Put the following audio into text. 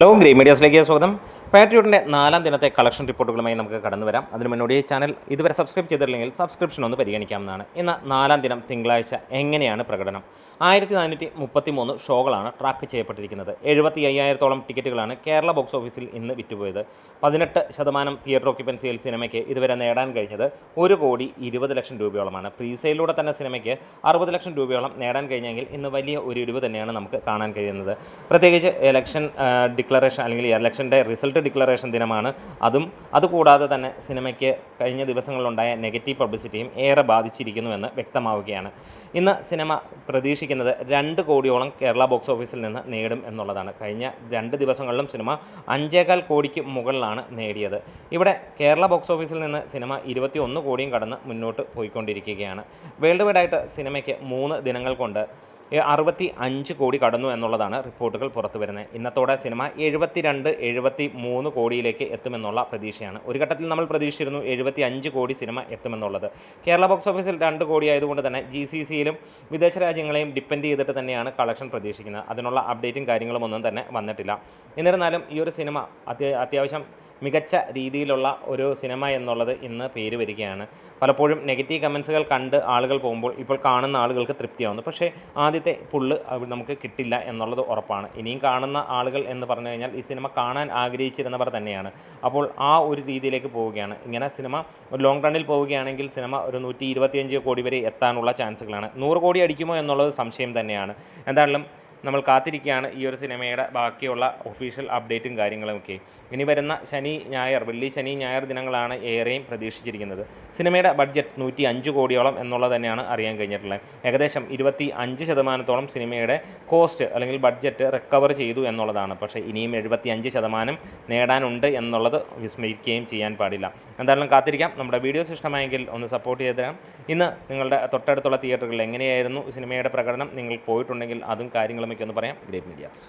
Hello green മീഡിയാസിലേക്ക് സ്വാഗതം. പാട്രിയോട്ടിൻ്റെ 4-ാം ദിനത്തെ collection റിപ്പോർട്ടുകളുമായി നമുക്ക് കടന്നു വരാം. അതിന് മുന്നോടി ചാനൽ ഇതുവരെ സബ്സ്ക്രൈബ് ചെയ്തിട്ടില്ലെങ്കിൽ സബ്സ്ക്രിപ്ഷൻ ഒന്ന് പരിഗണിക്കാവുന്നതാണ്. ഇന്ന് 4-ാം ദിനം തിങ്കളാഴ്ച എങ്ങനെയാണ് പ്രകടനം? 1433 ഷോകളാണ് ട്രാക്ക് ചെയ്യപ്പെട്ടിരിക്കുന്നത്. 75,000-ഓളം ടിക്കറ്റുകളാണ് കേരള ബോക്സ് ഓഫീസിൽ ഇന്ന് വിറ്റുപോയത്. 18% തിയേറ്റർ ഓക്യുപ്പൻസിയിൽ സിനിമയ്ക്ക് ഇതുവരെ നേടാൻ കഴിഞ്ഞത് 1,20,00,000 രൂപയോളമാണ്. പ്രീസെയിലൂടെ തന്നെ സിനിമയ്ക്ക് 60 ലക്ഷം രൂപയോളം നേടാൻ കഴിഞ്ഞെങ്കിൽ ഇന്ന് വലിയ ഒരു ഇടിവ് തന്നെയാണ് നമുക്ക് കാണാൻ കഴിയുന്നത്. പ്രത്യേകിച്ച് ഇലക്ഷൻ ഡിക്ലറേഷൻ അല്ലെങ്കിൽ ഇലക്ഷൻ്റെ റിസൾട്ട് ഡിക്ലറേഷൻ ദിനമാണ്. അതുകൂടാതെ തന്നെ സിനിമയ്ക്ക് കഴിഞ്ഞ ദിവസങ്ങളിലുണ്ടായ നെഗറ്റീവ് പബ്ലിസിറ്റിയും ഏറെ ബാധിച്ചിരിക്കുന്നുവെന്ന് വ്യക്തമാവുകയാണ്. ഇന്ന് സിനിമ പ്രതീക്ഷിക്കുന്നത് 2 കോടിയോളം കേരള ബോക്സ് ഓഫീസിൽ നിന്ന് നേടും എന്നുള്ളതാണ്. കഴിഞ്ഞ 2 ദിവസങ്ങളിലും സിനിമ 5,15 കോടിക്ക് മുകളിലാണ് നേടിയത്. ഇവിടെ കേരള ബോക്സ് ഓഫീസിൽ നിന്ന് സിനിമ 21 കോടിയും കടന്ന് മുന്നോട്ട് പോയിക്കൊണ്ടിരിക്കുകയാണ്. വേൾഡ് വൈഡായിട്ട് സിനിമയ്ക്ക് 3 ദിനങ്ങൾ കൊണ്ട് 65 കോടി കടന്നു എന്നുള്ളതാണ് റിപ്പോർട്ടുകൾ പുറത്തു വരുന്നത്. ഇന്നത്തോടെ സിനിമ 72-73 കോടിയിലേക്ക് എത്തുമെന്നുള്ള പ്രതീക്ഷയാണ്. ഒരു ഘട്ടത്തിൽ നമ്മൾ പ്രതീക്ഷിച്ചിരുന്നു 75 കോടി സിനിമ എത്തുമെന്നുള്ളത്. കേരള ബോക്സ് ഓഫീസിൽ 2 കോടി ആയതുകൊണ്ട് തന്നെ GCCയിലും വിദേശ രാജ്യങ്ങളെയും ഡിപ്പെൻഡ് ചെയ്തിട്ട് തന്നെയാണ് കളക്ഷൻ പ്രതീക്ഷിക്കുന്നത്. അതിനുള്ള അപ്ഡേറ്റും കാര്യങ്ങളും ഒന്നും തന്നെ വന്നിട്ടില്ല. എന്നിരുന്നാലും ഈ ഒരു സിനിമ അത്യാവശ്യം മികച്ച രീതിയിലുള്ള ഒരു സിനിമ എന്നുള്ളത് ഇന്ന് പേര് വരികയാണ്. പലപ്പോഴും നെഗറ്റീവ് കമൻസുകൾ കണ്ട് ആളുകൾ പോകുമ്പോൾ ഇപ്പോൾ കാണുന്ന ആളുകൾക്ക് തൃപ്തിയാവുന്നു. പക്ഷേ ആദ്യത്തെ പുള്ള് നമുക്ക് കിട്ടില്ല എന്നുള്ളത് ഉറപ്പാണ്. ഇനിയും കാണുന്ന ആളുകൾ എന്ന് പറഞ്ഞു കഴിഞ്ഞാൽ ഈ സിനിമ കാണാൻ ആഗ്രഹിച്ചിരുന്നവർ തന്നെയാണ്. അപ്പോൾ ആ ഒരു രീതിയിലേക്ക് പോവുകയാണ്. ഇങ്ങനെ സിനിമ ഒരു ലോങ് റണ്ണിൽ പോവുകയാണെങ്കിൽ സിനിമ ഒരു 125 കോടി വരെ എത്താനുള്ള ചാൻസുകളാണ്. 100 കോടി അടിക്കുമോ എന്നുള്ളത് സംശയം തന്നെയാണ്. എന്തായാലും നമ്മൾ കാത്തിരിക്കുകയാണ് ഈ ഒരു സിനിമയുടെ ബാക്കിയുള്ള ഒഫീഷ്യൽ അപ്ഡേറ്റും കാര്യങ്ങളുമൊക്കെ. ഇനി വരുന്ന വെള്ളി ശനി ഞായർ ദിനങ്ങളാണ് ഏറെയും പ്രതീക്ഷിച്ചിരിക്കുന്നത്. സിനിമയുടെ ബഡ്ജറ്റ് 105 കോടിയോളം എന്നുള്ളത് തന്നെയാണ് അറിയാൻ കഴിഞ്ഞിട്ടുള്ളത്. ഏകദേശം 25% സിനിമയുടെ കോസ്റ്റ് അല്ലെങ്കിൽ ബഡ്ജറ്റ് റിക്കവർ ചെയ്തു എന്നുള്ളതാണ്. പക്ഷേ ഇനിയും 75% നേടാനുണ്ട് എന്നുള്ളത് വിസ്മരിക്കുകയും ചെയ്യാൻ പാടില്ല. എന്തായാലും കാത്തിരിക്കാം. നമ്മുടെ വീഡിയോസ് ഇഷ്ടമായെങ്കിൽ ഒന്ന് സപ്പോർട്ട് ചെയ്ത് തരാം. ഇന്ന് നിങ്ങളുടെ തൊട്ടടുത്തുള്ള തിയേറ്ററുകളിൽ എങ്ങനെയായിരുന്നു സിനിമയുടെ പ്രകടനം? നിങ്ങൾ പോയിട്ടുണ്ടെങ്കിൽ അതും കാര്യങ്ങളും ഒന്ന് പറയാം. Green medias.